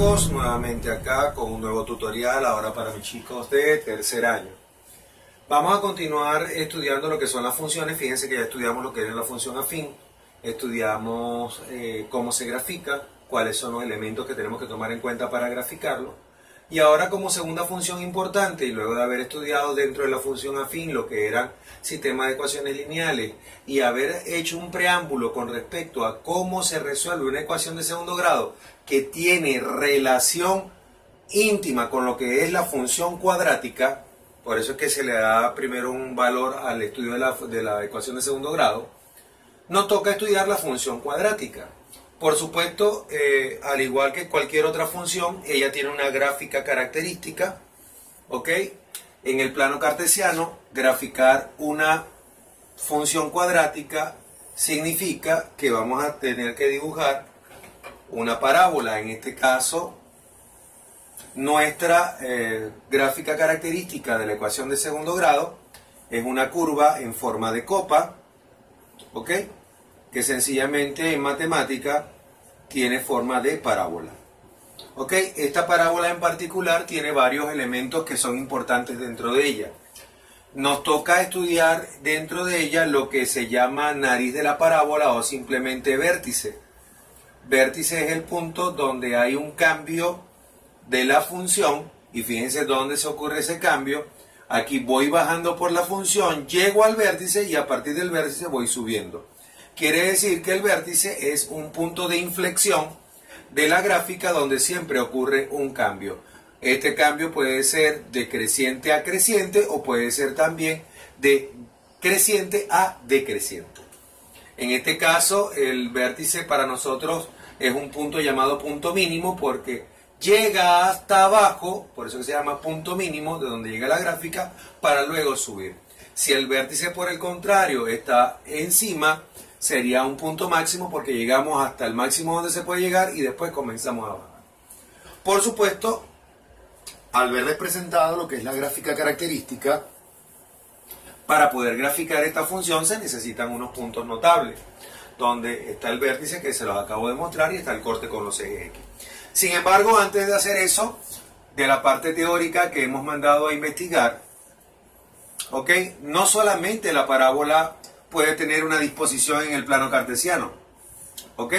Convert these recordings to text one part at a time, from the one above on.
chicos, nuevamente acá con un nuevo tutorial ahora para mis chicos de tercer año. Vamos a continuar estudiando lo que son las funciones. Fíjense que ya estudiamos lo que es la función afín, estudiamos cómo se grafica, cuáles son los elementos que tenemos que tomar en cuenta para graficarlo. Y ahora, como segunda función importante, y luego de haber estudiado dentro de la función afín lo que eran sistemas de ecuaciones lineales y haber hecho un preámbulo con respecto a cómo se resuelve una ecuación de segundo grado que tiene relación íntima con lo que es la función cuadrática, por eso es que se le da primero un valor al estudio de la ecuación de segundo grado, nos toca estudiar la función cuadrática. Por supuesto, al igual que cualquier otra función, ella tiene una gráfica característica, ¿ok? En el plano cartesiano, graficar una función cuadrática significa que vamos a tener que dibujar una parábola. En este caso, nuestra gráfica característica de la ecuación de segundo grado es una curva en forma de copa, ¿ok? Que sencillamente en matemática tiene forma de parábola. ¿Ok? Esta parábola en particular tiene varios elementos que son importantes dentro de ella. Nos toca estudiar dentro de ella lo que se llama nariz de la parábola o simplemente vértice. Vértice es el punto donde hay un cambio de la función y fíjense dónde se ocurre ese cambio. Aquí voy bajando por la función, llego al vértice y a partir del vértice voy subiendo. Quiere decir que el vértice es un punto de inflexión de la gráfica donde siempre ocurre un cambio. Este cambio puede ser de creciente a creciente o puede ser también de creciente a decreciente. En este caso, el vértice para nosotros es un punto llamado punto mínimo porque llega hasta abajo, por eso se llama punto mínimo, de donde llega la gráfica, para luego subir. Si el vértice, por el contrario, está encima, sería un punto máximo porque llegamos hasta el máximo donde se puede llegar y después comenzamos a bajar. Por supuesto, al verles presentado lo que es la gráfica característica, para poder graficar esta función se necesitan unos puntos notables, donde está el vértice que se los acabo de mostrar y está el corte con los ejes X. Sin embargo, antes de hacer eso, de la parte teórica que hemos mandado a investigar, ¿ok? No solamente la parábola puede tener una disposición en el plano cartesiano, ¿ok?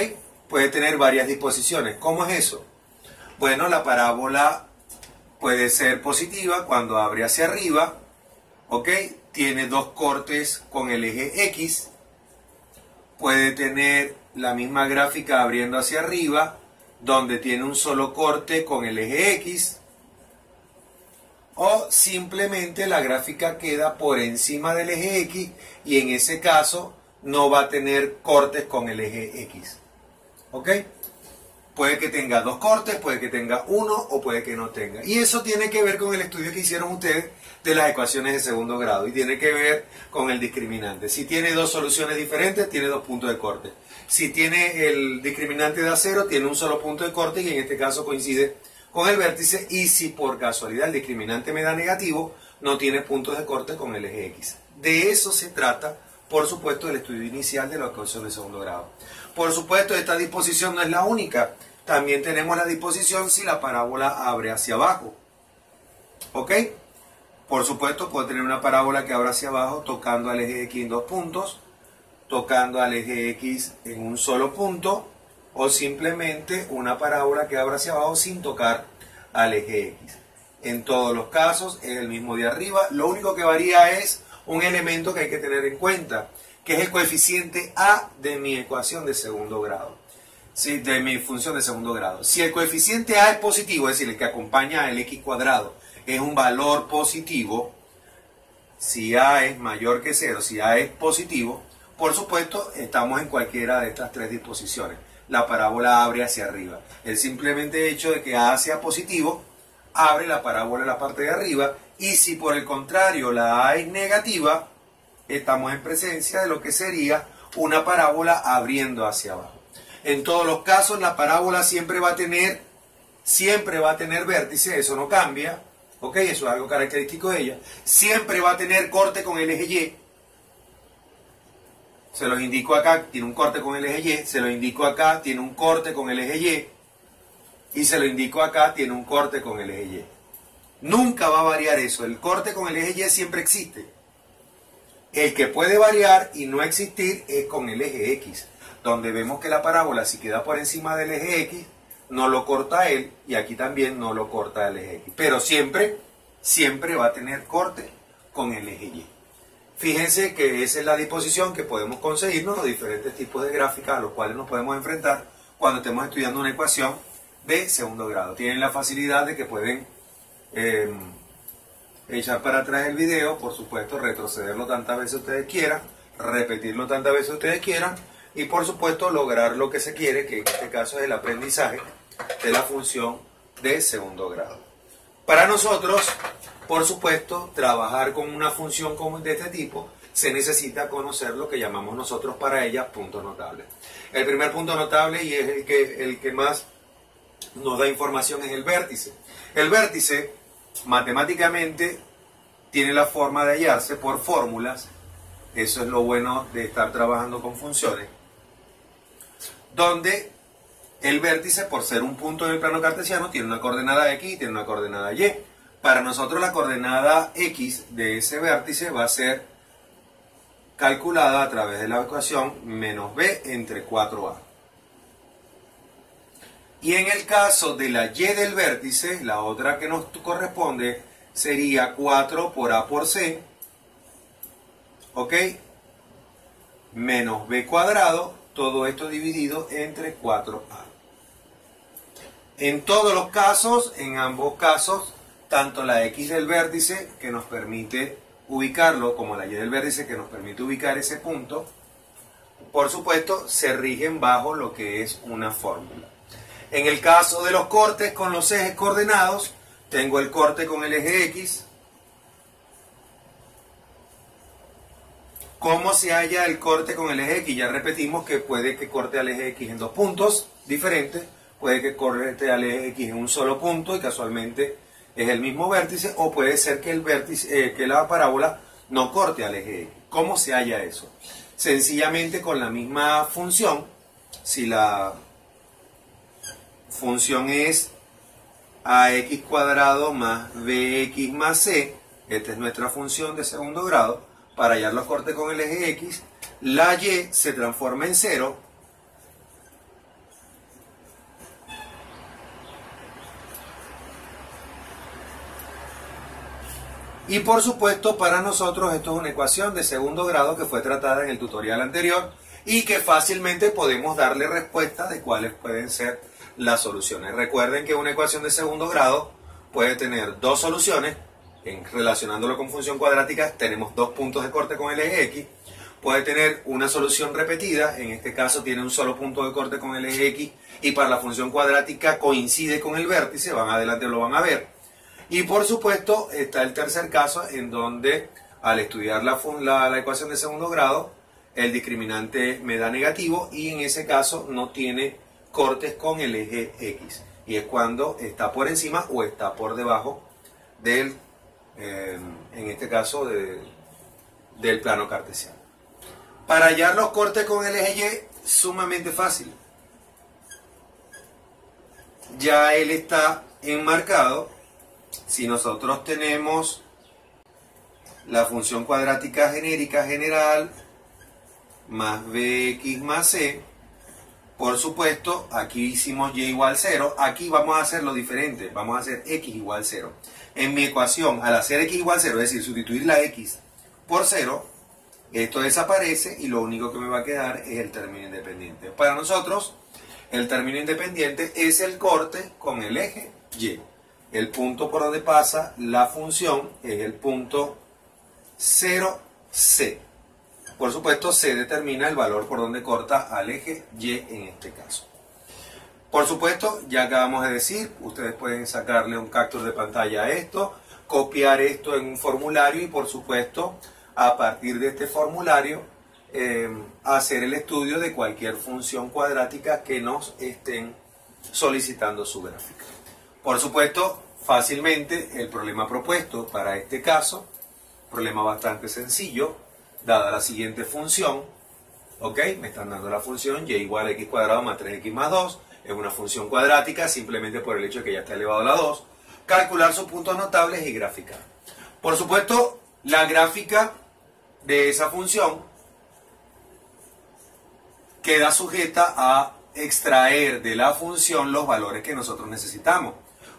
Puede tener varias disposiciones. ¿Cómo es eso? Bueno, la parábola puede ser positiva cuando abre hacia arriba, ¿ok? Tiene dos cortes con el eje X. Puede tener la misma gráfica abriendo hacia arriba, donde tiene un solo corte con el eje X. O simplemente la gráfica queda por encima del eje X y en ese caso no va a tener cortes con el eje X. ¿Ok? Puede que tenga dos cortes, puede que tenga uno o puede que no tenga. Y eso tiene que ver con el estudio que hicieron ustedes de las ecuaciones de segundo grado y tiene que ver con el discriminante. Si tiene dos soluciones diferentes, tiene dos puntos de corte. Si tiene el discriminante de A0, tiene un solo punto de corte y en este caso coincide con el vértice, y si por casualidad el discriminante me da negativo, no tiene puntos de corte con el eje X. De eso se trata, por supuesto, el estudio inicial de la ecuación de segundo grado. Por supuesto, esta disposición no es la única. También tenemos la disposición si la parábola abre hacia abajo. ¿Ok? Por supuesto, puedo tener una parábola que abra hacia abajo tocando al eje X en dos puntos, tocando al eje X en un solo punto, o simplemente una parábola que abra hacia abajo sin tocar al eje X. En todos los casos es el mismo de arriba, lo único que varía es un elemento que hay que tener en cuenta, que es el coeficiente A de mi ecuación de segundo grado, ¿sí? De mi función de segundo grado. Si el coeficiente A es positivo, es decir, el que acompaña al X cuadrado, es un valor positivo, si A es mayor que 0, si A es positivo, por supuesto estamos en cualquiera de estas tres disposiciones. La parábola abre hacia arriba. El simplemente hecho de que A sea positivo, abre la parábola en la parte de arriba, y si por el contrario la A es negativa, estamos en presencia de lo que sería una parábola abriendo hacia abajo. En todos los casos la parábola siempre va a tener vértice, eso no cambia, ¿ok? Eso es algo característico de ella. Siempre va a tener corte con el eje Y. Se los indico acá, tiene un corte con el eje Y. Se los indico acá, tiene un corte con el eje Y. y se lo indico acá, tiene un corte con el eje Y. Nunca va a variar eso. El corte con el eje Y siempre existe. El que puede variar y no existir es con el eje X, donde vemos que la parábola, si queda por encima del eje X, no lo corta él, y aquí también no lo corta el eje X. Pero siempre va a tener corte con el eje Y. Fíjense que esa es la disposición que podemos conseguirnos los diferentes tipos de gráficas a los cuales nos podemos enfrentar cuando estemos estudiando una ecuación de segundo grado. Tienen la facilidad de que pueden echar para atrás el video, por supuesto retrocederlo tantas veces ustedes quieran, repetirlo tantas veces ustedes quieran, y por supuesto lograr lo que se quiere, que en este caso es el aprendizaje de la función de segundo grado. Para nosotros, por supuesto, trabajar con una función de este tipo, se necesita conocer lo que llamamos nosotros para ella puntos notables. El primer punto notable, y es el que más nos da información, es el vértice. El vértice, matemáticamente, tiene la forma de hallarse por fórmulas. Eso es lo bueno de estar trabajando con funciones, donde el vértice, por ser un punto en el plano cartesiano, tiene una coordenada X y tiene una coordenada Y. Para nosotros la coordenada X de ese vértice va a ser calculada a través de la ecuación menos b entre 4a. Y en el caso de la Y del vértice, la otra que nos corresponde sería 4 por a por c, ¿ok? Menos b cuadrado, todo esto dividido entre 4a. En todos los casos, en ambos casos, tanto la X del vértice, que nos permite ubicarlo, como la Y del vértice, que nos permite ubicar ese punto, por supuesto, se rigen bajo lo que es una fórmula. En el caso de los cortes con los ejes coordenados, tengo el corte con el eje X. ¿Cómo se halla el corte con el eje X? Ya repetimos que puede que corte al eje X en dos puntos diferentes, puede que corte al eje X en un solo punto y casualmente es el mismo vértice, o puede ser que el vértice, que la parábola no corte al eje X. ¿Cómo se halla eso? Sencillamente con la misma función. Si la función es ax cuadrado más bx más c, esta es nuestra función de segundo grado, para hallar los cortes con el eje X, la y se transforma en 0, y por supuesto para nosotros esto es una ecuación de segundo grado que fue tratada en el tutorial anterior y que fácilmente podemos darle respuesta de cuáles pueden ser las soluciones. Recuerden que una ecuación de segundo grado puede tener dos soluciones. Relacionándolo con función cuadrática, tenemos dos puntos de corte con el eje X. Puede tener una solución repetida, en este caso tiene un solo punto de corte con el eje X y para la función cuadrática coincide con el vértice, van adelante lo van a ver. Y por supuesto está el tercer caso en donde al estudiar la ecuación de segundo grado, el discriminante me da negativo y en ese caso no tiene cortes con el eje X. Y es cuando está por encima o está por debajo del, en este caso, del plano cartesiano. Para hallar los cortes con el eje Y, sumamente fácil. Ya él está enmarcado. Si nosotros tenemos la función cuadrática genérica general más bx más c, por supuesto, aquí hicimos y igual 0, aquí vamos a hacer lo diferente, vamos a hacer x igual 0. En mi ecuación, al hacer x igual 0, es decir, sustituir la x por 0, esto desaparece y lo único que me va a quedar es el término independiente. Para nosotros, el término independiente es el corte con el eje y. El punto por donde pasa la función es el punto 0C. Por supuesto, C determina el valor por donde corta al eje Y en este caso. Por supuesto, ya acabamos de decir, ustedes pueden sacarle un capture de pantalla a esto, copiar esto en un formulario y por supuesto, a partir de este formulario, hacer el estudio de cualquier función cuadrática que nos estén solicitando su gráfica. Por supuesto, fácilmente el problema propuesto para este caso, problema bastante sencillo, dada la siguiente función, ¿ok? Me están dando la función y igual a x cuadrado más 3x más 2, es una función cuadrática simplemente por el hecho de que ya está elevado a la 2, calcular sus puntos notables y graficar. Por supuesto, la gráfica de esa función queda sujeta a extraer de la función los valores que nosotros necesitamos.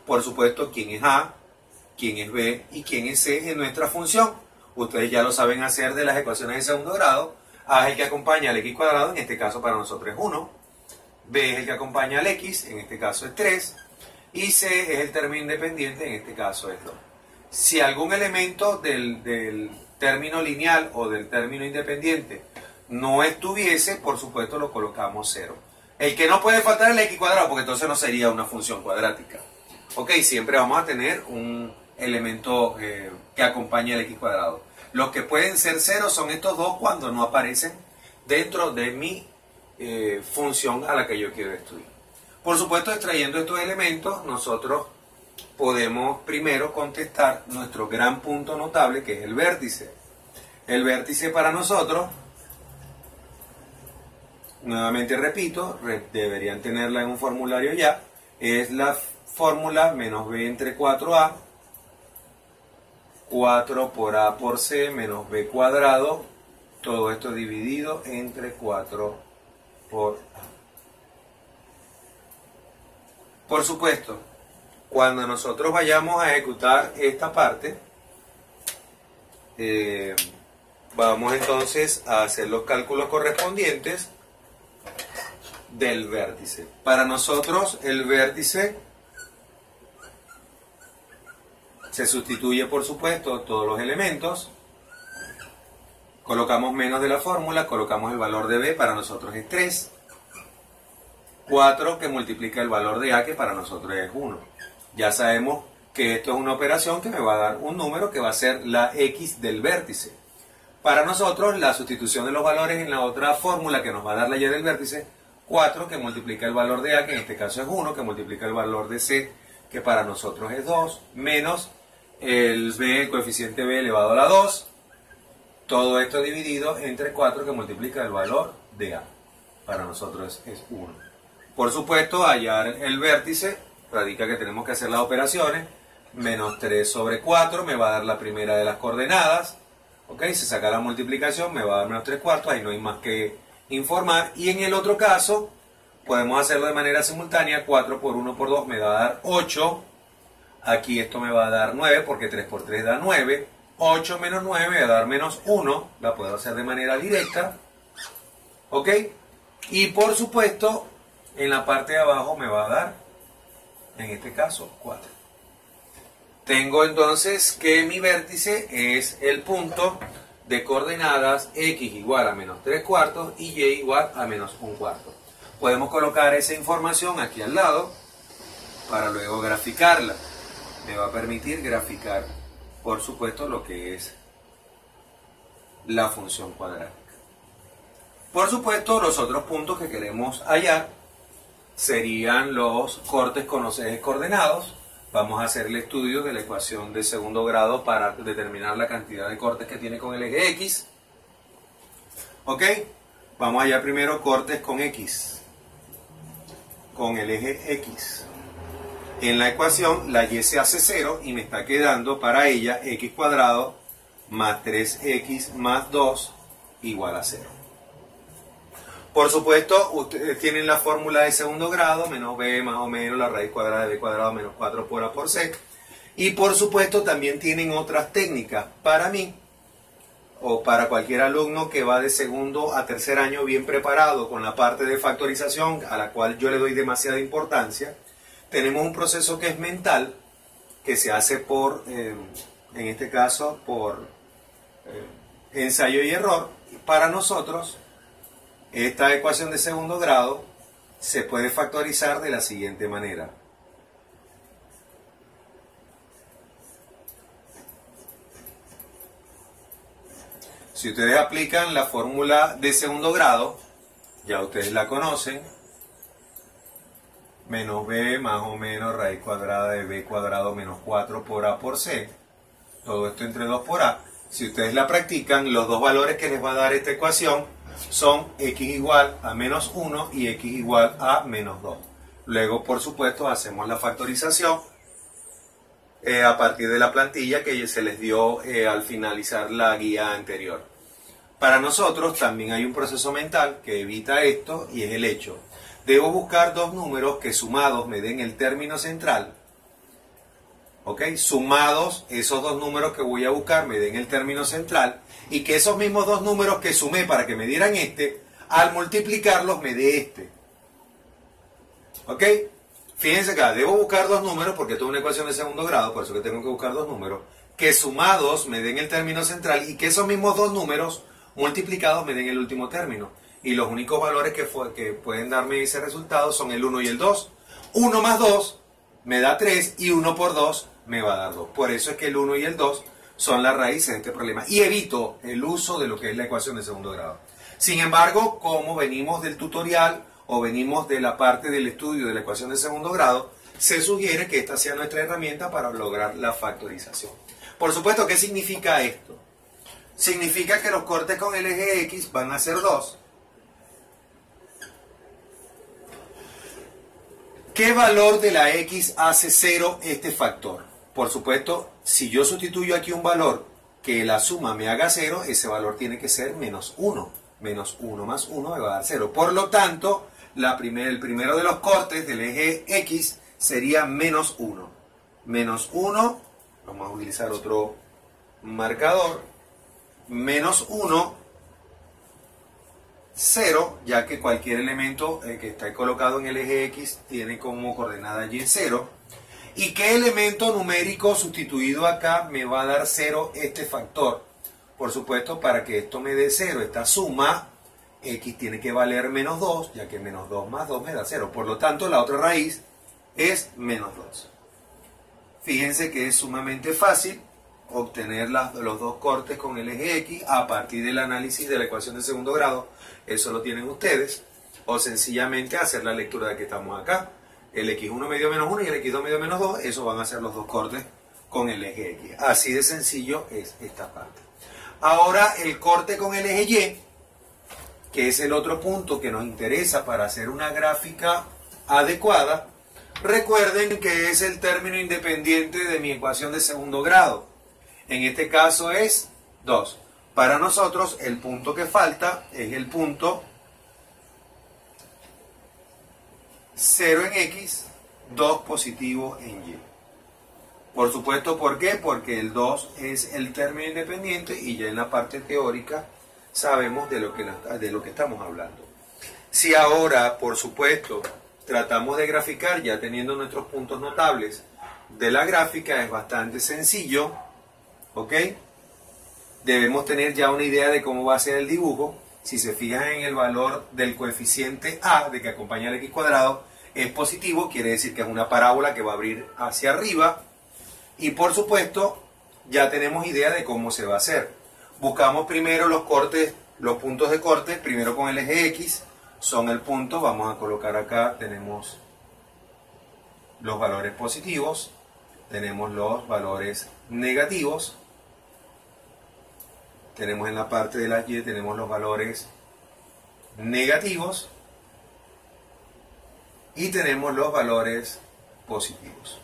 Por supuesto, quién es A, quién es B y quién es C en nuestra función. Ustedes ya lo saben hacer de las ecuaciones de segundo grado. A es el que acompaña al x cuadrado, en este caso para nosotros es 1. B es el que acompaña al x, en este caso es 3. Y C es el término independiente, en este caso es 2. Si algún elemento del término lineal o del término independiente no estuviese, por supuesto lo colocamos 0. El que no puede faltar es el x cuadrado, porque entonces no sería una función cuadrática. Ok, siempre vamos a tener un elemento que acompañe al x cuadrado. Los que pueden ser 0 son estos dos cuando no aparecen dentro de mi función a la que yo quiero estudiar. Por supuesto, extrayendo estos elementos, nosotros podemos primero contestar nuestro gran punto notable, que es el vértice. El vértice para nosotros, nuevamente repito, deberían tenerla en un formulario ya, es la fórmula menos b entre 4a, 4 por a por c menos b cuadrado, todo esto dividido entre 4 por a. Por supuesto, cuando nosotros vayamos a ejecutar esta parte, vamos entonces a hacer los cálculos correspondientes del vértice. Para nosotros el vértice se sustituye, por supuesto, todos los elementos, colocamos menos de la fórmula, colocamos el valor de b, para nosotros es 3, 4 que multiplica el valor de a, que para nosotros es 1. Ya sabemos que esto es una operación que me va a dar un número que va a ser la x del vértice. Para nosotros, la sustitución de los valores en la otra fórmula que nos va a dar la y del vértice, 4 que multiplica el valor de a, que en este caso es 1, que multiplica el valor de c, que para nosotros es 2, menos el b, el coeficiente b elevado a la 2, todo esto dividido entre 4 que multiplica el valor de a, para nosotros es 1. Por supuesto, hallar el vértice radica que tenemos que hacer las operaciones. Menos 3 sobre 4 me va a dar la primera de las coordenadas. ¿Ok? Se saca la multiplicación, me va a dar menos 3 cuartos, ahí no hay más que informar. Y en el otro caso, podemos hacerlo de manera simultánea. 4 por 1 por 2 me va a dar 8. Aquí esto me va a dar 9, porque 3 por 3 da 9. 8 menos 9 me va a dar menos 1. La puedo hacer de manera directa. ¿Ok? Y por supuesto, en la parte de abajo me va a dar, en este caso, 4. Tengo entonces que mi vértice es el punto de coordenadas x igual a menos 3 cuartos y y igual a menos 1 cuarto. Podemos colocar esa información aquí al lado para luego graficarla. Me va a permitir graficar, por supuesto, lo que es la función cuadrática. Por supuesto, los otros puntos que queremos hallar serían los cortes con los ejes coordenados. Vamos a hacer el estudio de la ecuación de segundo grado para determinar la cantidad de cortes que tiene con el eje X. ¿Ok? Vamos allá primero, cortes con X. Con el eje X. En la ecuación, la y se hace 0 y me está quedando para ella x cuadrado más 3x más 2 igual a 0. Por supuesto, ustedes tienen la fórmula de segundo grado, menos b más o menos la raíz cuadrada de b cuadrado menos 4 por a por c. Y por supuesto también tienen otras técnicas. Para mí, o para cualquier alumno que va de segundo a tercer año bien preparado con la parte de factorización, a la cual yo le doy demasiada importancia, tenemos un proceso que es mental, que se hace por, en este caso, por ensayo y error. Para nosotros, esta ecuación de segundo grado se puede factorizar de la siguiente manera. Si ustedes aplican la fórmula de segundo grado, ya ustedes la conocen, menos b más o menos raíz cuadrada de b cuadrado menos 4 por a por c, todo esto entre 2 por a. Si ustedes la practican, los dos valores que les va a dar esta ecuación son x igual a menos 1 y x igual a menos 2. Luego, por supuesto, hacemos la factorización a partir de la plantilla que se les dio al finalizar la guía anterior. Para nosotros también hay un proceso mental que evita esto y es el hecho. Debo buscar dos números que sumados me den el término central. ¿Ok? Sumados, esos dos números que voy a buscar me den el término central y que esos mismos dos números que sumé para que me dieran este, al multiplicarlos me dé este. ¿Ok? Fíjense acá, debo buscar dos números porque esto es una ecuación de segundo grado, por eso que tengo que buscar dos números, que sumados me den el término central y que esos mismos dos números multiplicados me den el último término. Y los únicos valores que pueden darme ese resultado son el 1 y el 2. 1 más 2 me da 3 y 1 por 2 me va a dar 2. Por eso es que el 1 y el 2 son las raíces de este problema. Y evito el uso de lo que es la ecuación de segundo grado. Sin embargo, como venimos del tutorial o venimos de la parte del estudio de la ecuación de segundo grado, se sugiere que esta sea nuestra herramienta para lograr la factorización. Por supuesto, ¿qué significa esto? Significa que los cortes con el eje X van a ser 2. ¿Qué valor de la X hace 0 este factor? Por supuesto, si yo sustituyo aquí un valor que la suma me haga 0, ese valor tiene que ser menos 1. Menos 1 más 1 me va a dar 0. Por lo tanto, el primero de los cortes del eje X sería menos 1. Menos 1, vamos a utilizar otro marcador. Menos 1, 0, ya que cualquier elemento que está colocado en el eje X tiene como coordenada Y 0. ¿Y qué elemento numérico sustituido acá me va a dar 0 este factor? Por supuesto, para que esto me dé 0, esta suma, X tiene que valer menos 2, ya que menos 2 más 2 me da 0. Por lo tanto, la otra raíz es menos 2. Fíjense que es sumamente fácil obtener los dos cortes con el eje X a partir del análisis de la ecuación de segundo grado. Eso lo tienen ustedes. O sencillamente hacer la lectura de que estamos acá. El x1 medio menos 1 y el x2 medio menos 2, esos van a ser los dos cortes con el eje X. Así de sencillo es esta parte. Ahora el corte con el eje Y, que es el otro punto que nos interesa para hacer una gráfica adecuada. Recuerden que es el término independiente de mi ecuación de segundo grado. En este caso es 2. Para nosotros el punto que falta es el punto 0 en X, 2 positivo en Y. Por supuesto, ¿por qué? Porque el 2 es el término independiente y ya en la parte teórica sabemos de lo que estamos hablando. Si ahora, por supuesto, tratamos de graficar ya teniendo nuestros puntos notables de la gráfica, es bastante sencillo, ¿ok? Debemos tener ya una idea de cómo va a ser el dibujo. Si se fijan en el valor del coeficiente A, de que acompaña al X cuadrado, es positivo, quiere decir que es una parábola que va a abrir hacia arriba. Y por supuesto, ya tenemos idea de cómo se va a hacer. Buscamos primero los cortes, los puntos de corte, primero con el eje X, son el punto, vamos a colocar acá, tenemos los valores positivos, tenemos los valores negativos, tenemos en la parte de la Y, tenemos los valores negativos y tenemos los valores positivos.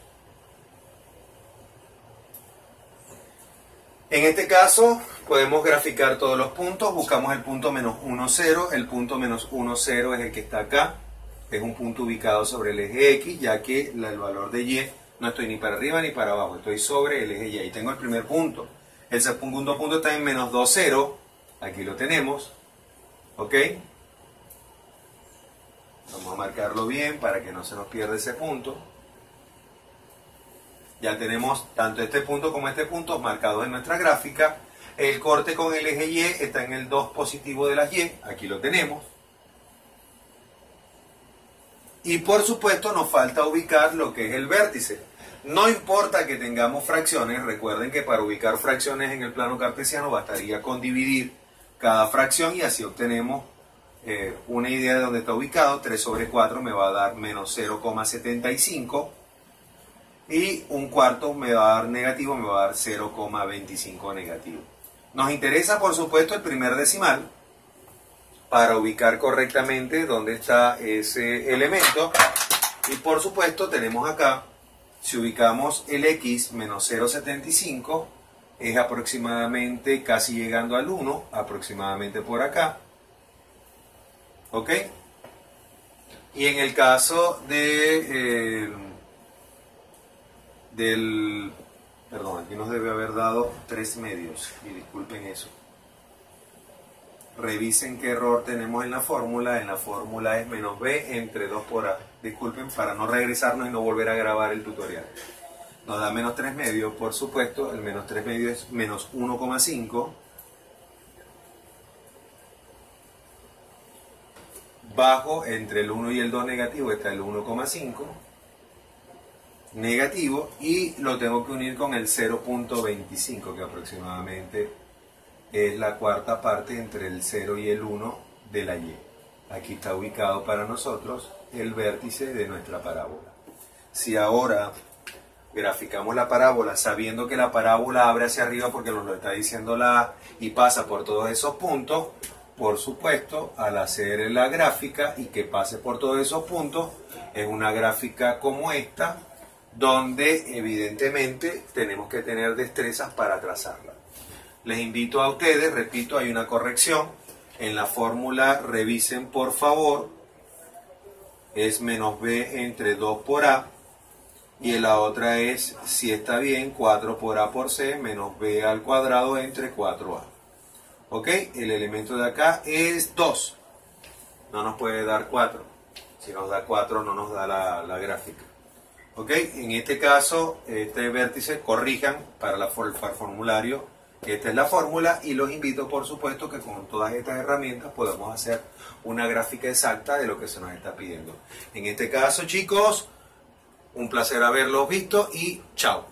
En este caso podemos graficar todos los puntos, buscamos el punto menos 1, 0, el punto menos 1, 0 es el que está acá, es un punto ubicado sobre el eje X, ya que el valor de Y no estoy ni para arriba ni para abajo, estoy sobre el eje Y, y tengo el primer punto. El segundo punto está en menos 2, 0, aquí lo tenemos, ¿ok? Vamos a marcarlo bien para que no se nos pierda ese punto. Ya tenemos tanto este punto como este punto marcados en nuestra gráfica. El corte con el eje Y está en el 2 positivo de las Y, aquí lo tenemos. Y por supuesto nos falta ubicar lo que es el vértice. No importa que tengamos fracciones, recuerden que para ubicar fracciones en el plano cartesiano bastaría con dividir cada fracción y así obtenemos una idea de dónde está ubicado. 3 sobre 4 me va a dar menos 0,75 y un cuarto me va a dar negativo, me va a dar 0,25 negativo. Nos interesa por supuesto el primer decimal para ubicar correctamente dónde está ese elemento. Y por supuesto tenemos acá, si ubicamos el x menos 0,75, es aproximadamente casi llegando al 1, aproximadamente por acá. ¿Ok? Y en el caso de perdón, aquí nos debe haber dado 3 medios, y disculpen eso. Revisen qué error tenemos en la fórmula. En la fórmula es menos b entre 2 por a. Disculpen, para no regresarnos y no volver a grabar el tutorial. Nos da menos 3 medios, por supuesto. El menos 3 medios es menos 1,5. Bajo, entre el 1 y el 2 negativo, está el 1,5. Negativo. Y lo tengo que unir con el 0,25, que aproximadamente es la cuarta parte entre el 0 y el 1 de la y. Aquí está ubicado para nosotros el vértice de nuestra parábola. Si ahora graficamos la parábola sabiendo que la parábola abre hacia arriba porque nos lo está diciendo la A y pasa por todos esos puntos, por supuesto, al hacer la gráfica y que pase por todos esos puntos, es una gráfica como esta, donde evidentemente tenemos que tener destrezas para trazarla. Les invito a ustedes, repito, hay una corrección. En la fórmula revisen por favor, es menos b entre 2 por a, y en la otra es, si está bien, 4 por a por c menos b al cuadrado entre 4a. ¿Ok? El elemento de acá es 2. No nos puede dar 4. Si nos da 4 no nos da la gráfica. ¿Ok? En este caso, este vértice, corrijan para el formulario. Esta es la fórmula y los invito, por supuesto, que con todas estas herramientas podamos hacer una gráfica exacta de lo que se nos está pidiendo. En este caso, chicos, un placer haberlos visto y chao.